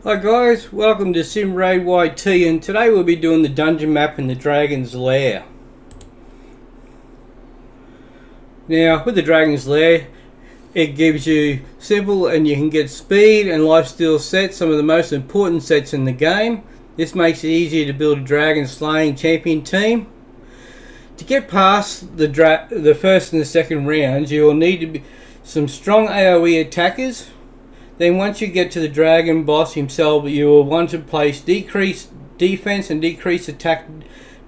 Hi guys, welcome to Sim Raid YT, and today we'll be doing the dungeon map in the Dragon's Lair. Now with the Dragon's Lair, it gives you simple and you can get speed and lifesteal sets, some of the most important sets in the game. This makes it easier to build a dragon slaying champion team. To get past the first and the second rounds, you will need to be some strong AoE attackers. Then once you get to the dragon boss himself, you will want to place decreased defense and decreased attack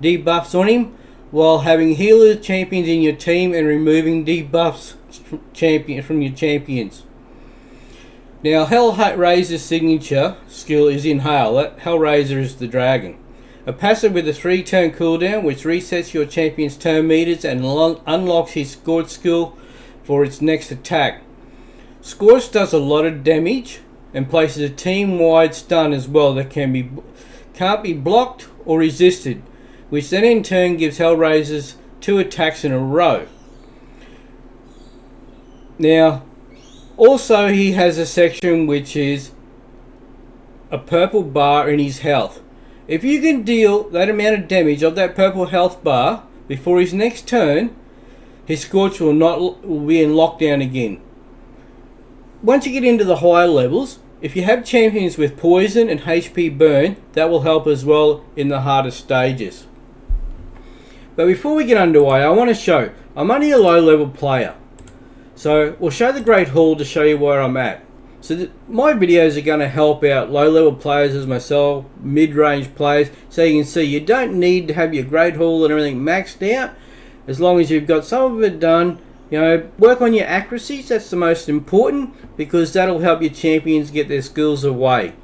debuffs on him, while having healer champions in your team and removing debuffs from your champions. Now Hellraiser's signature skill is Inhale. Hellraiser is the dragon. A passive with a 3-turn cooldown which resets your champion's turn meters and unlocks his Scorch skill for its next attack. Scorch does a lot of damage and places a team-wide stun as well that can't be blocked or resisted, which then in turn gives Hellraisers 2 attacks in a row. Now, also he has a section which is a purple bar in his health. If you can deal that amount of damage of that purple health bar before his next turn, his Scorch will be in lockdown again. Once you get into the higher levels, if you have champions with poison and HP burn, that will help as well in the harder stages. But before we get underway, I want to show, I'm only a low level player. So we'll show the Great Hall to show you where I'm at. So my videos are going to help out low level players as myself, mid-range players, so you can see you don't need to have your Great Hall and everything maxed out. As long as you've got some of it done, you know, work on your accuracies. That's the most important, because that'll help your champions get their skills away.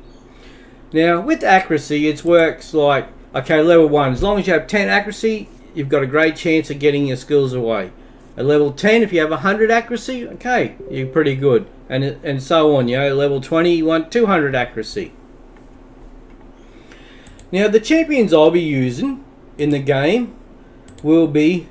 Now with accuracy, it works like, okay, level 1, as long as you have 10 accuracy, you've got a great chance of getting your skills away. At level 10, if you have 100 accuracy, okay, you're pretty good, and so on. You know, level 20, you want 200 accuracy. Now the champions I'll be using in the game will be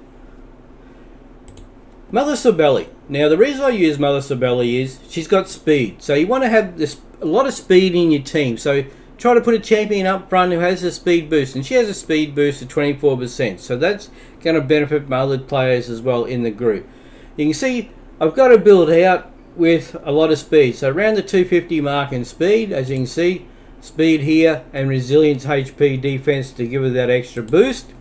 Mother Sabelli. Now the reason I use Mother Sabelli is she's got speed, so you want to have a lot of speed in your team. So try to put a champion up front who has a speed boost, and she has a speed boost of 24%, so that's going to benefit my other players as well in the group. You can see I've got to build out with a lot of speed, so around the 250 mark in speed. As you can see, speed here and resilience, HP, defense to give her that extra boost.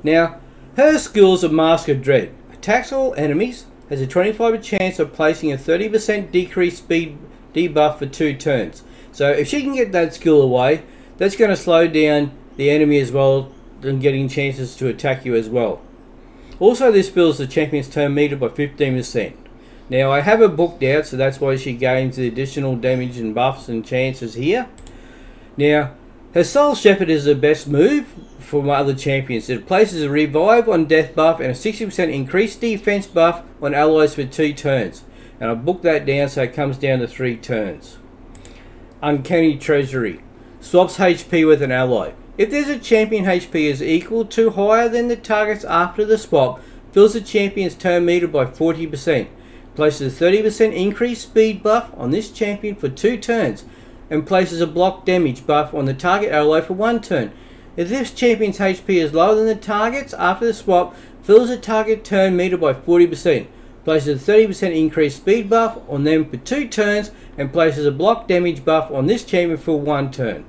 Now her skills are Mask of Dread. Attacks all enemies, has a 25% chance of placing a 30% decreased speed debuff for 2 turns. So if she can get that skill away, that's going to slow down the enemy as well and getting chances to attack you as well. Also, this fills the champion's turn meter by 15%. Now I have her booked out, so that's why she gains the additional damage and buffs and chances here. Now her Soul Shepherd is the best move for my other champions. It places a revive on death buff and a 60% increased defense buff on allies for 2 turns. And I booked that down so it comes down to 3 turns. Uncanny Treasury swaps HP with an ally. If there's a champion HP is equal to higher than the target's after the swap, fills the champion's turn meter by 40%. Places a 30% increased speed buff on this champion for 2 turns, and places a block damage buff on the target ally for 1 turn. If this champion's HP is lower than the target's after the swap, fills the target turn meter by 40%, places a 30% increased speed buff on them for 2 turns, and places a block damage buff on this champion for 1 turn.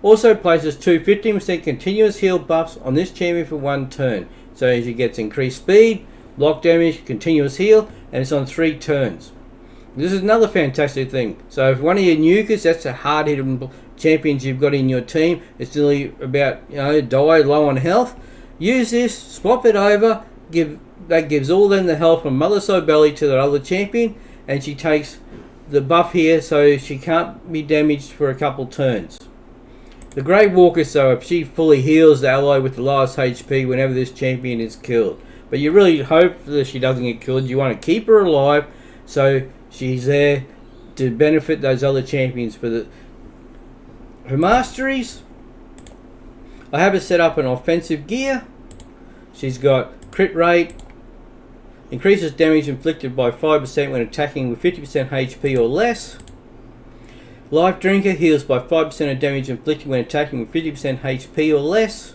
Also places 2 15% continuous heal buffs on this champion for 1 turn. So as he gets increased speed, block damage, continuous heal, and it's on 3 turns. This is another fantastic thing. So if one of your nukers, that's a hard hitting champions you've got in your team, it's nearly about, you know, die low on health, use this, swap it over, that gives all them the health from Mother Sabelli to the other champion, and she takes the buff here so she can't be damaged for a couple turns. The Great Walker, so if she fully heals the ally with the lowest HP whenever this champion is killed. But you really hope that she doesn't get killed. You want to keep her alive so she's there to benefit those other champions. For her masteries, I have her set up in offensive gear. She's got crit rate, increases damage inflicted by 5% when attacking with 50% HP or less. Life Drinker heals by 5% of damage inflicted when attacking with 50% HP or less.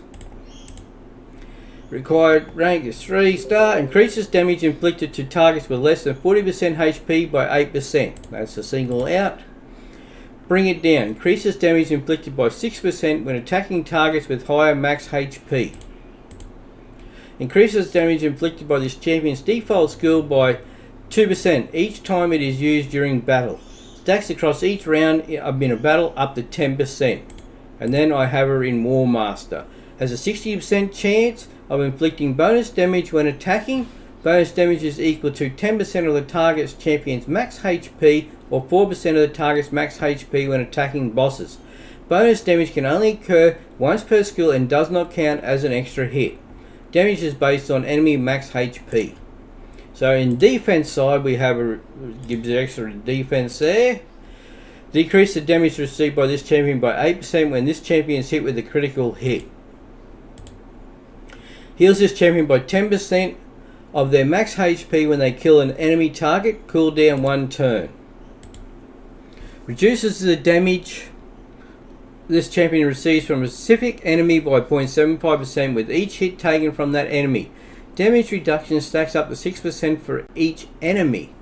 Required rank is 3-star. Increases damage inflicted to targets with less than 40% HP by 8%. That's a single out. Bring It Down. Increases damage inflicted by 6% when attacking targets with higher max HP. Increases damage inflicted by this champion's default skill by 2% each time it is used during battle. Stacks across each round in a battle up to 10%. And then I have her in War Master. Has a 60% chance of inflicting bonus damage when attacking. Bonus damage is equal to 10% of the target's champion's max HP or 4% of the target's max HP when attacking bosses. Bonus damage can only occur once per skill and does not count as an extra hit. Damage is based on enemy max HP. So in defense side, we have gives extra defense there. Decrease the damage received by this champion by 8% when this champion is hit with a critical hit. Heals this champion by 10% of their max HP when they kill an enemy target. Cooldown 1 turn. Reduces the damage this champion receives from a specific enemy by 0.75% with each hit taken from that enemy. Damage reduction stacks up to 6% for each enemy.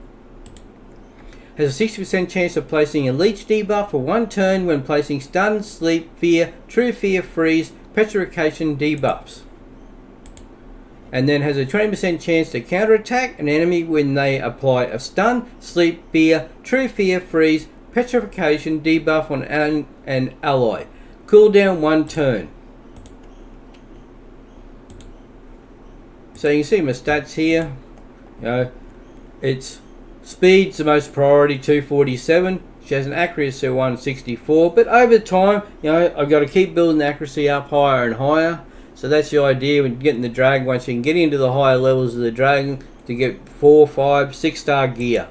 Has a 60% chance of placing a leech debuff for 1 turn when placing stun, sleep, fear, true fear, freeze, petrification debuffs. And then has a 20% chance to counterattack an enemy when they apply a stun, sleep, fear, true fear, freeze, petrification debuff on an ally. Cooldown 1 turn. So you can see my stats here. It's speed's the most priority, 247. She has an accuracy of 164. But over time, I've got to keep building the accuracy up higher and higher. So that's the idea when getting the dragon. Once you can get into the higher levels of the dragon to get 4, 5, 6-star gear.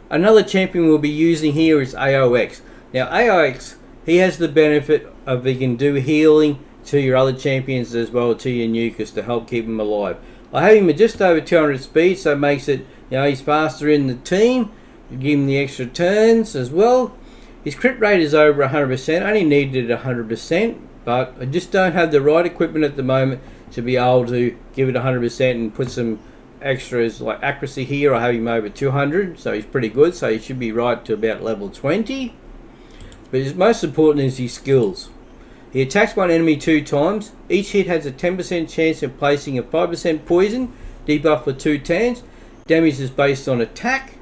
Another champion we'll be using here is AOX. Now AOX, he has the benefit of he can do healing to your other champions as well, to your nukers, to help keep them alive. I have him at just over 200 speed, so it makes it, he's faster in the team. Give him the extra turns as well. His crit rate is over 100%, only needed 100%, but I just don't have the right equipment at the moment to be able to give it 100% and put some extras like accuracy here. I have him over 200, so he's pretty good, so he should be right to about level 20. But his most important is his skills. He attacks one enemy 2 times. Each hit has a 10% chance of placing a 5% poison debuff for 2 turns. Damage is based on attack,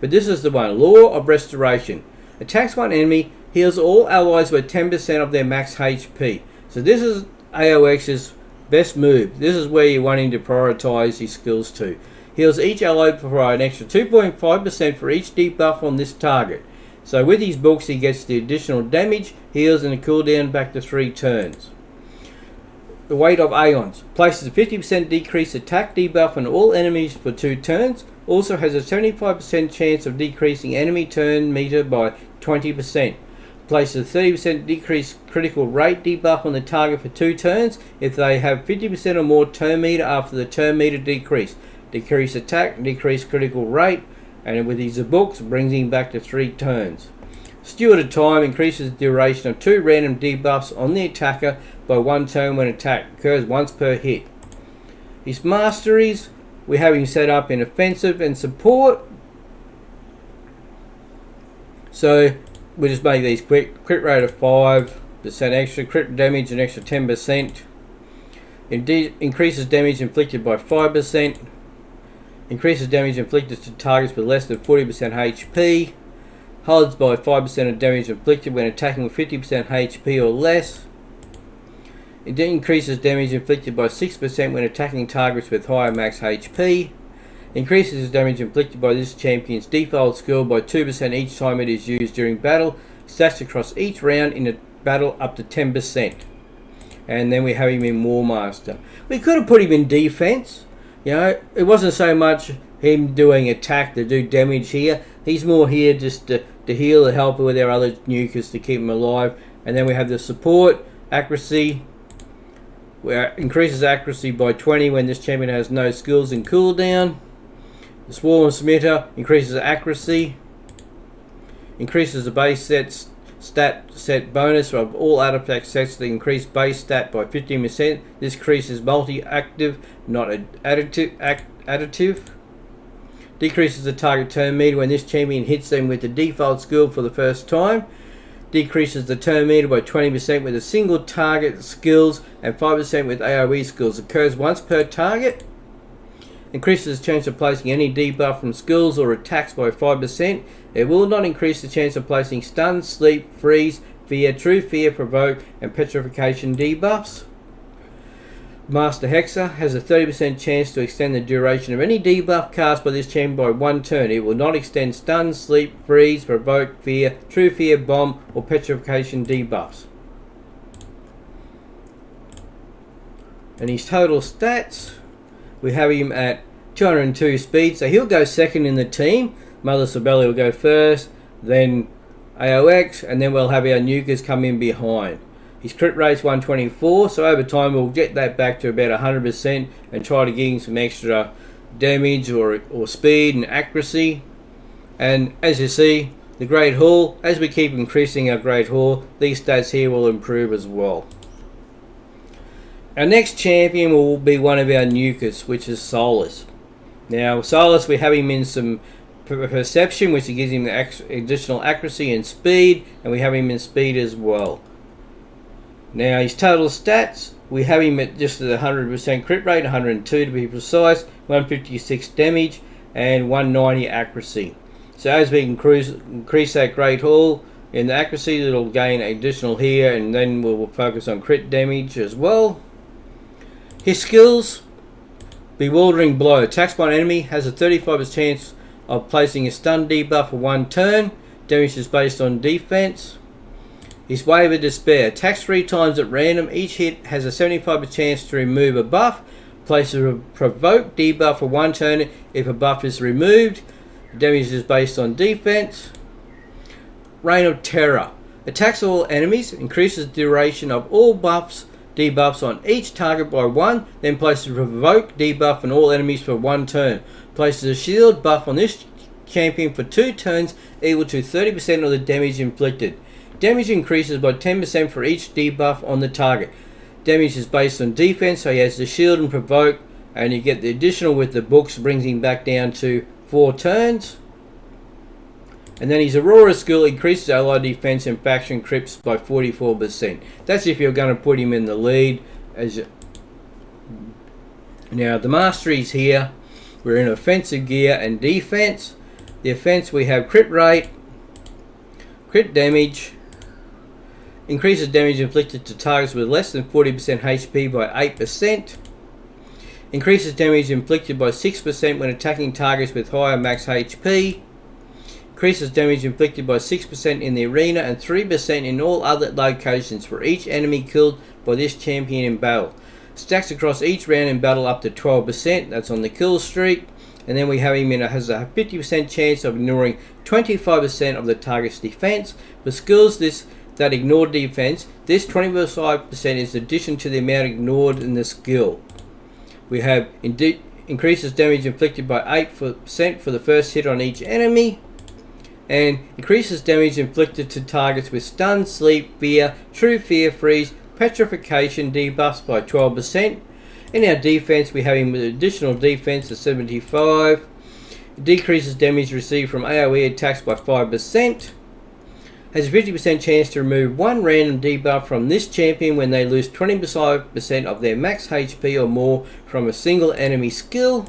but this is the one, Law of Restoration. Attacks one enemy, heals all allies with 10% of their max HP. So this is AOX's best move. This is where you're wanting to prioritize his skills to. Heals each ally for an extra 2.5% for each debuff on this target. So with his books he gets the additional damage, heals and a cooldown back to 3 turns. The Weight of Aeons. Places a 50% decreased attack debuff on all enemies for 2 turns. Also has a 75% chance of decreasing enemy turn meter by 20%. Places a 30% decreased critical rate debuff on the target for 2 turns if they have 50% or more turn meter after the turn meter decrease. Decrease attack, decrease critical rate, and with his books brings him back to 3 turns. Steward of Time increases the duration of 2 random debuffs on the attacker by 1 turn when attack occurs once per hit. His masteries, we have him set up in offensive and support. So we just make these quick. Crit rate of 5% extra, crit damage an extra 10%. Increases damage inflicted by 5%. Increases damage inflicted to targets with less than 40% HP. Holds by 5% of damage inflicted when attacking with 50% HP or less. It increases damage inflicted by 6% when attacking targets with higher max HP. Increases damage inflicted by this champion's default skill by 2% each time it is used during battle. Stacks across each round in a battle up to 10%. And then we have him in War Master. We could have put him in defense. It wasn't so much him doing attack to do damage here. He's more here just to heal and help with our other nukers to keep him alive. And then we have the support, accuracy, where increases accuracy by 20 when this champion has no skills and cooldown. The Swarm Smitter increases accuracy. Increases the base stat set bonus of all artifact sets to increase base stat by 15%. This increases multi-active, not additive. Decreases the target turn meter when this champion hits them with the default skill for the first time. Decreases the turn meter by 20% with a single target skills and 5% with AoE skills. Occurs once per target. Increases the chance of placing any debuff from skills or attacks by 5%. It will not increase the chance of placing stun, sleep, freeze, fear, true fear, provoke, and petrification debuffs. Master Hexer has a 30% chance to extend the duration of any debuff cast by this champion by 1 turn. It will not extend stun, sleep, freeze, provoke, fear, true fear, bomb, or petrification debuffs. And his total stats, we have him at 202 speed, so he'll go second in the team. Mother Sibeli will go first, then AOX, and then we'll have our nukers come in behind. His crit rate's 124, so over time we'll get that back to about 100% and try to give him some extra damage or speed and accuracy. And as you see, the Great Hall, as we keep increasing our Great Hall, these stats here will improve as well. Our next champion will be one of our nukers, which is Solus. Now, Solus, we have him in some perception, which gives him the additional accuracy and speed, and we have him in speed as well. Now, his total stats, we have him at just at 100% crit rate, 102 to be precise, 156 damage, and 190 accuracy. So as we increase that Great Hall in the accuracy, it'll gain additional here, and then we'll focus on crit damage as well. His skills, Bewildering Blow. Attacks by an enemy, has a 35% chance of placing a stun debuff for 1 turn. Damage is based on defense. His Wave of Despair. Attacks 3 times at random. Each hit has a 75% chance to remove a buff. Places a provoke debuff for 1 turn if a buff is removed. Damage is based on defense. Reign of Terror. Attacks all enemies. Increases the duration of all debuffs on each target by 1. Then places a provoke debuff on all enemies for 1 turn. Places a shield buff on this champion for 2 turns equal to 30% of the damage inflicted. Damage increases by 10% for each debuff on the target. Damage is based on defense, so he has the shield and provoke, and you get the additional with the books, brings him back down to 4 turns. And then his Aurora skill increases ally defense and faction crips by 44%. That's if you're going to put him in the lead. Now the masteries here, we're in offensive gear and defense. The offense, we have crit rate, crit damage, increases damage inflicted to targets with less than 40% HP by 8%. Increases damage inflicted by 6% when attacking targets with higher max HP. Increases damage inflicted by 6% in the arena and 3% in all other locations for each enemy killed by this champion in battle. Stacks across each round in battle up to 12%. That's on the kill streak. And then we have him has a 50% chance of ignoring 25% of the target's defense. For skills that ignore defense, this 25% is addition to the amount ignored in the skill. We have increases damage inflicted by 8% for the first hit on each enemy, and increases damage inflicted to targets with stun, sleep, fear, true fear, freeze, petrification debuffs by 12%. In our defense, we have him with additional defense of 75. Decreases damage received from AoE attacks by 5%. Has a 50% chance to remove 1 random debuff from this champion when they lose 25% of their max HP or more from a single enemy skill.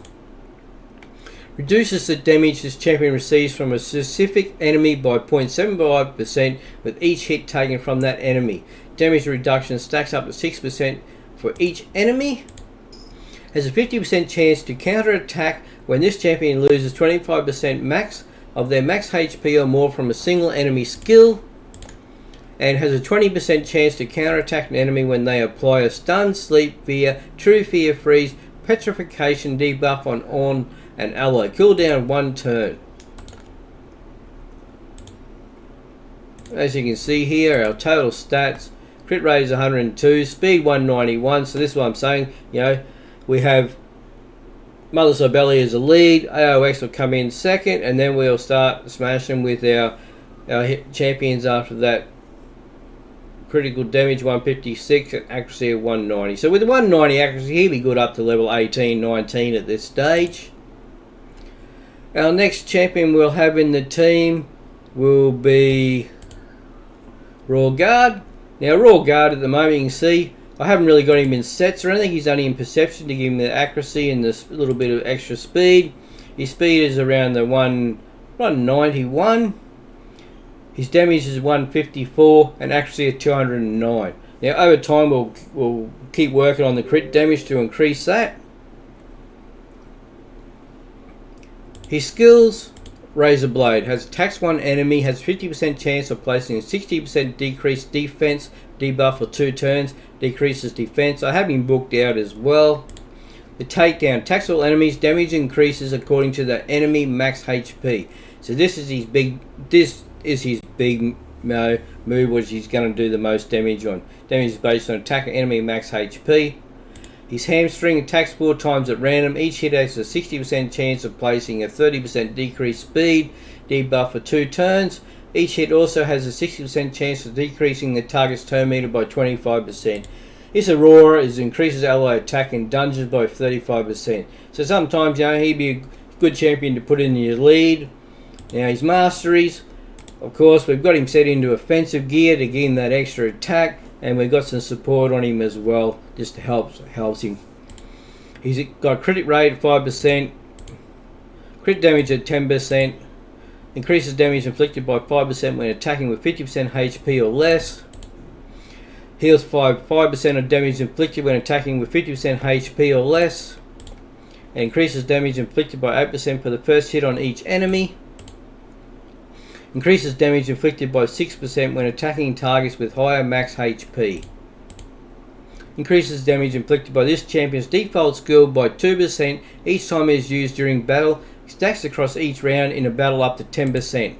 Reduces the damage this champion receives from a specific enemy by 0.75% with each hit taken from that enemy. Damage reduction stacks up to 6% for each enemy. Has a 50% chance to counter attack when this champion loses 25% max of their max HP or more from a single enemy skill, and has a 20% chance to counterattack an enemy when they apply a stun, sleep, fear, true fear, freeze, petrification debuff on an ally. Cooldown 1 turn. As you can see here, our total stats, crit rate is 102, speed 191, so this is what I'm saying, we have Mother Sibeli as a lead, AOX will come in second, and then we'll start smashing with our Our champions after that, critical damage 156 and accuracy of 190. So with 190 accuracy, he'll be good up to level 18, 19 at this stage. Our next champion we'll have in the team will be Royal Guard. Now Royal Guard at the moment, you can see I haven't really got him in sets or anything. He's only in perception to give him the accuracy and this little bit of extra speed. His speed is around the 191. His damage is 154 and accuracy of 209. Now over time we'll keep working on the crit damage to increase that. His skills: Razor Blade has attacks one enemy, has 50% chance of placing a 60% decreased defense debuff for 2 turns, decreases defense. I have him booked out as well. The Takedown attacks all enemies, damage increases according to the enemy max HP. So this is his big move, which he's going to do the most damage on. Damage is based on attack enemy max HP. His Hamstring attacks 4 times at random. Each hit has a 60% chance of placing a 30% decreased speed debuff for 2 turns. Each hit also has a 60% chance of decreasing the target's turn meter by 25%. His Aurora increases ally attack in dungeons by 35%. So sometimes, you know, he'd be a good champion to put in your lead. Now his Masteries, of course, we've got him set into offensive gear to give him that extra attack. And we've got some support on him as well, just to helps him. He's got crit rate of 5%, crit damage at 10%, increases damage inflicted by 5% when attacking with 50% HP or less, heals 5% of damage inflicted when attacking with 50% HP or less, and increases damage inflicted by 8% for the first hit on each enemy. Increases damage inflicted by 6% when attacking targets with higher max HP. Increases damage inflicted by this champion's default skill by 2% each time it is used during battle. Stacks across each round in a battle up to 10%.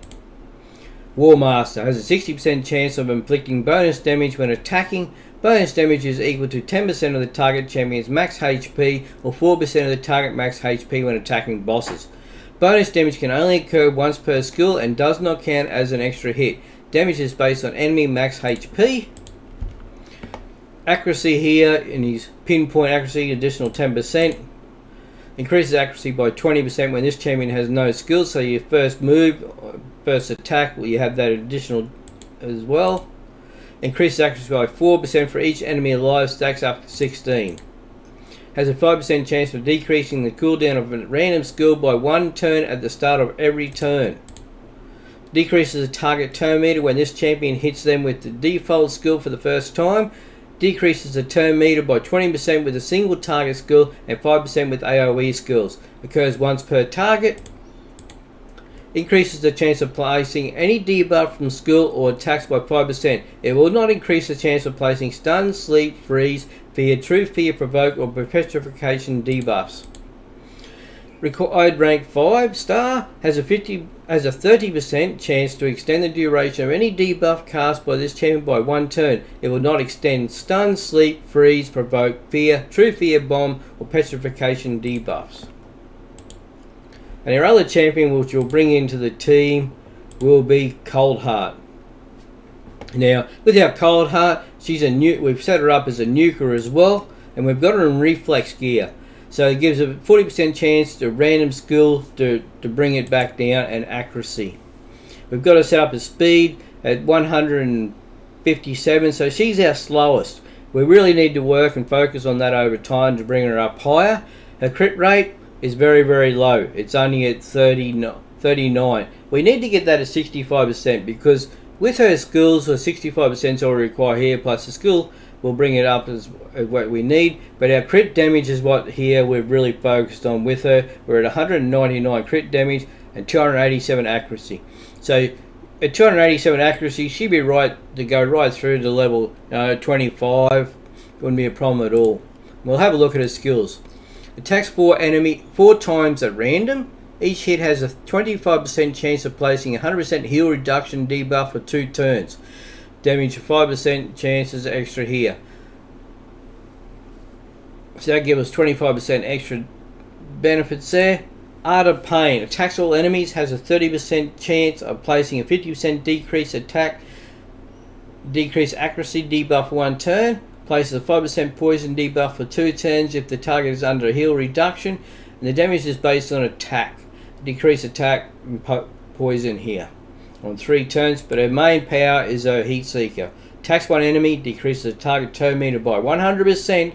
War Master has a 60% chance of inflicting bonus damage when attacking. Bonus damage is equal to 10% of the target champion's max HP or 4% of the target max HP when attacking bosses. Bonus damage can only occur once per skill and does not count as an extra hit. Damage is based on enemy max HP. Accuracy here, in his pinpoint accuracy, additional 10%. Increases accuracy by 20% when this champion has no skills. So your first move, first attack, you have that additional as well. Increases accuracy by 4% for each enemy alive, stacks up to 16. Has a 5% chance of decreasing the cooldown of a random skill by 1 turn at the start of every turn. Decreases the target turn meter when this champion hits them with the default skill for the first time. Decreases the turn meter by 20% with a single target skill and 5% with AoE skills. Occurs once per target. Increases the chance of placing any debuff from skill or attacks by 5%. It will not increase the chance of placing stun, sleep, freeze, fear, true fear, provoke, or petrification debuffs. Required rank 5 star has a 30% chance to extend the duration of any debuff cast by this champion by 1 turn. It will not extend stun, sleep, freeze, provoke, fear, true fear, bomb, or petrification debuffs. And our other champion which we'll bring into the team will be Cold Heart. Now, with our Cold Heart, we've set her up as a nuker as well, and we've got her in reflex gear. So it gives a 40% chance to random skill to bring it back down, and accuracy. We've got her set up as speed at 157, so she's our slowest. We really need to work and focus on that over time to bring her up higher. Her crit rate is very, very low. It's only at 39. We need to get that at 65% because with her skills, her 65% is already required here, plus the skill will bring it up as what we need. But our crit damage is what here we're really focused on with her. We're at 199 crit damage and 287 accuracy. So at 287 accuracy, she'd be right to go right through to level 25. Wouldn't be a problem at all. We'll have a look at her skills. Attacks 4 times at random. Each hit has a 25% chance of placing a 100% heal reduction debuff for 2 turns. Damage 5% chances extra here. So that gives us 25% extra benefits there. Art of Pain. Attacks all enemies. Has a 30% chance of placing a 50% decrease attack, decrease accuracy debuff for 1 turn. Places a 5% poison debuff for 2 turns if the target is under a heal reduction. And the damage is based on attack. Decrease attack and poison here on 3 turns. But her main power is her Heat Seeker. Attacks one enemy. Decreases the target turn meter by 100%.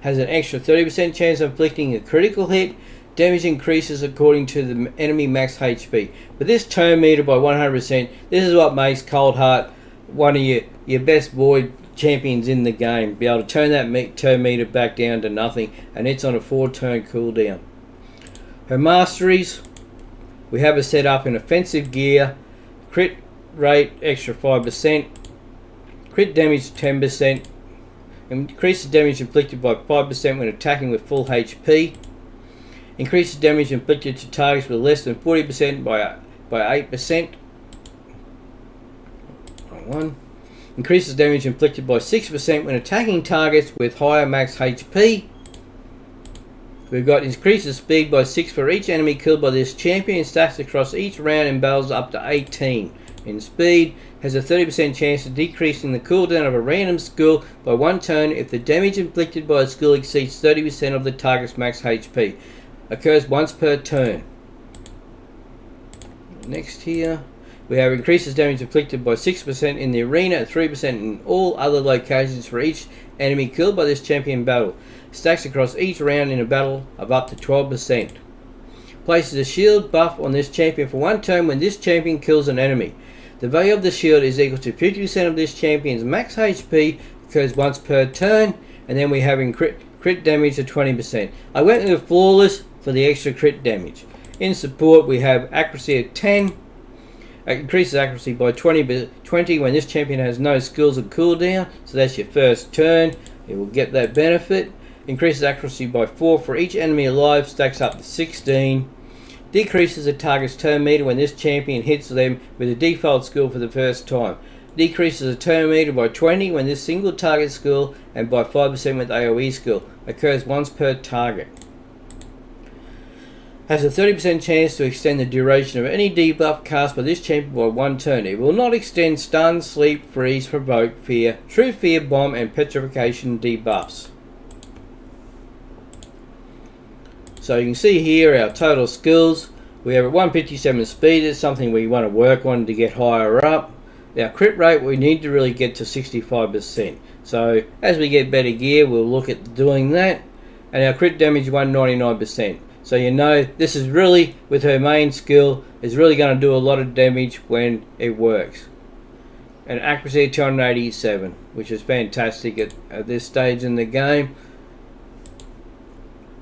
Has an extra 30% chance of inflicting a critical hit. Damage increases according to the enemy max HP. But this turn meter by 100%, this is what makes Coldheart one of your best void champions in the game. Be able to turn that turn meter back down to nothing, and it's on a 4-turn cooldown. Her masteries, we have her set up in offensive gear, crit rate extra 5%, crit damage 10%, increases damage inflicted by 5% when attacking with full HP. Increases damage inflicted to targets with less than 40% by 8%. Increases damage inflicted by 6% when attacking targets with higher max HP. We've got increases speed by 6 for each enemy killed by this champion. Stacks across each round in battles up to 18. In speed, has a 30% chance of decreasing the cooldown of a random skill by 1 turn if the damage inflicted by a skill exceeds 30% of the target's max HP. Occurs once per turn. Next here, we have increases damage inflicted by 6% in the arena and 3% in all other locations for each enemy killed by this champion battle. Stacks across each round in a battle of up to 12%. Places a shield buff on this champion for 1 turn when this champion kills an enemy. The value of the shield is equal to 50% of this champion's max HP. Occurs once per turn. And then we have crit damage of 20%. I went with flawless for the extra crit damage. In support, we have accuracy at 10. Increases accuracy by 20 when this champion has no skills or cooldown. So that's your first turn. You will get that benefit. Increases accuracy by 4 for each enemy alive. Stacks up to 16. Decreases the target's turn meter when this champion hits them with a default skill for the first time. Decreases the turn meter by 20 when this single target skill and by 5% with AoE skill. Occurs once per target. Has a 30% chance to extend the duration of any debuff cast by this champion by 1 turn. It will not extend stun, sleep, freeze, provoke, fear, true fear, bomb and petrification debuffs. So you can see here our total skills. We have a 157 speed. It's something we want to work on to get higher up. Our crit rate, we need to really get to 65%. So as we get better gear, we'll look at doing that. And our crit damage 199%. So you know this is really, with her main skill, is really going to do a lot of damage when it works. And accuracy of 287, which is fantastic at this stage in the game.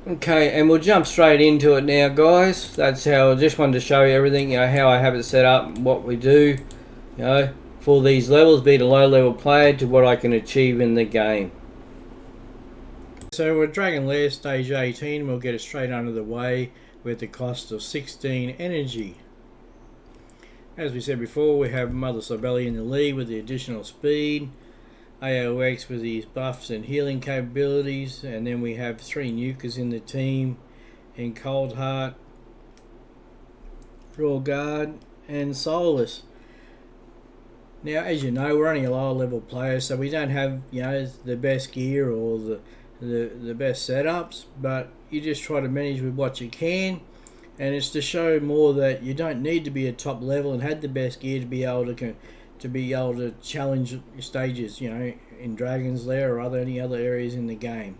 Okay, and we'll jump straight into it now, guys. That's how I just wanted to show you everything, how I have it set up, what we do, for these levels, be a low level player to what I can achieve in the game. So we're Dragon Lair stage 18, we'll get it straight under the way with the cost of 16 energy. As we said before, we have Mother Sibeli in the lead with the additional speed, AOX with these buffs and healing capabilities, and then we have 3 nukers in the team in Coldheart, Royal Guard and Soulless. Now, as you know, we're only a lower level player, so we don't have the best gear or the best setups, but you just try to manage with what you can, and it's to show more that you don't need to be a top level and have the best gear to be able to challenge stages, in Dragon's Lair or any other areas in the game.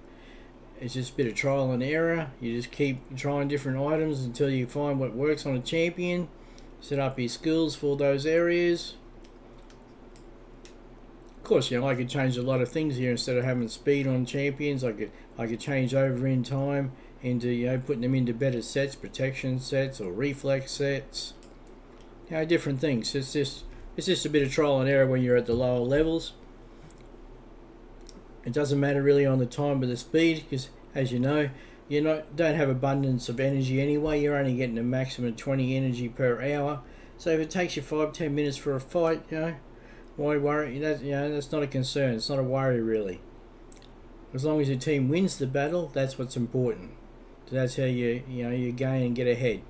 It's just a bit of trial and error. You just keep trying different items until you find what works on a champion. Set up your skills for those areas. Of course, I could change a lot of things here. Instead of having speed on champions, I could change over in time into putting them into better sets, protection sets or reflex sets. Different things. It's just a bit of trial and error when you're at the lower levels. It doesn't matter really on the time with the speed, because as you know, don't have abundance of energy anyway. You're only getting a maximum of 20 energy per hour. So if it takes you 5-10 minutes for a fight, why worry? That's not a concern. It's not a worry really. As long as your team wins the battle, that's what's important. So that's how you gain and get ahead.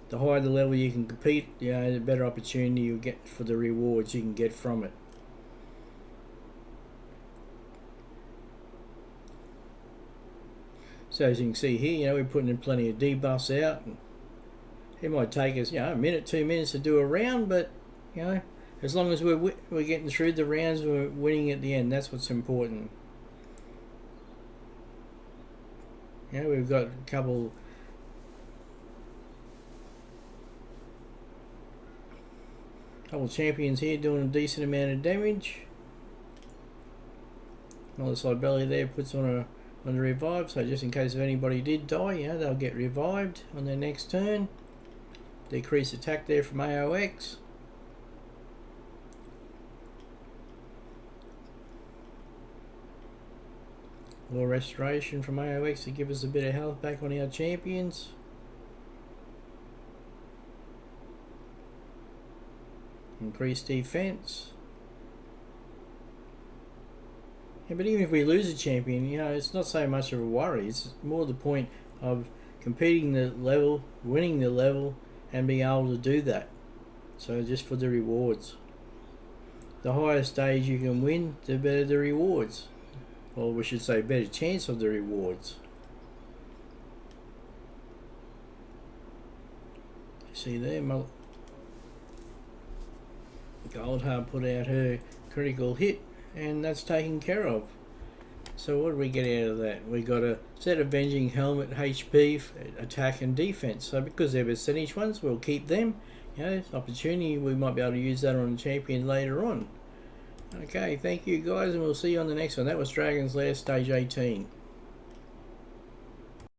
The higher the level you can compete, the better opportunity you get for the rewards you can get from it. So as you can see here, we're putting in plenty of debuffs out. And it might take us, a minute, 2 minutes to do a round, but as long as we're getting through the rounds, we're winning at the end. That's what's important. We've got a couple champions here doing a decent amount of damage. Another side belly there puts on the revive, so just in case if anybody did die, they'll get revived on their next turn. Decrease attack there from AOX. More restoration from AOX to give us a bit of health back on our champions. Increased defense. But even if we lose a champion, it's not so much of a worry. It's more the point of competing the level, winning the level, and being able to do that. So just for the rewards. The higher stage you can win, the better the rewards. Or we should say better chance of the rewards. See there, Goldheart put out her critical hit, and that's taken care of. So what do we get out of that? We got a set avenging helmet, HP, attack and defense. So because they're percentage ones, we'll keep them. Opportunity, we might be able to use that on a champion later on. Okay, thank you guys, and we'll see you on the next one. That was Dragon's Lair Stage 18.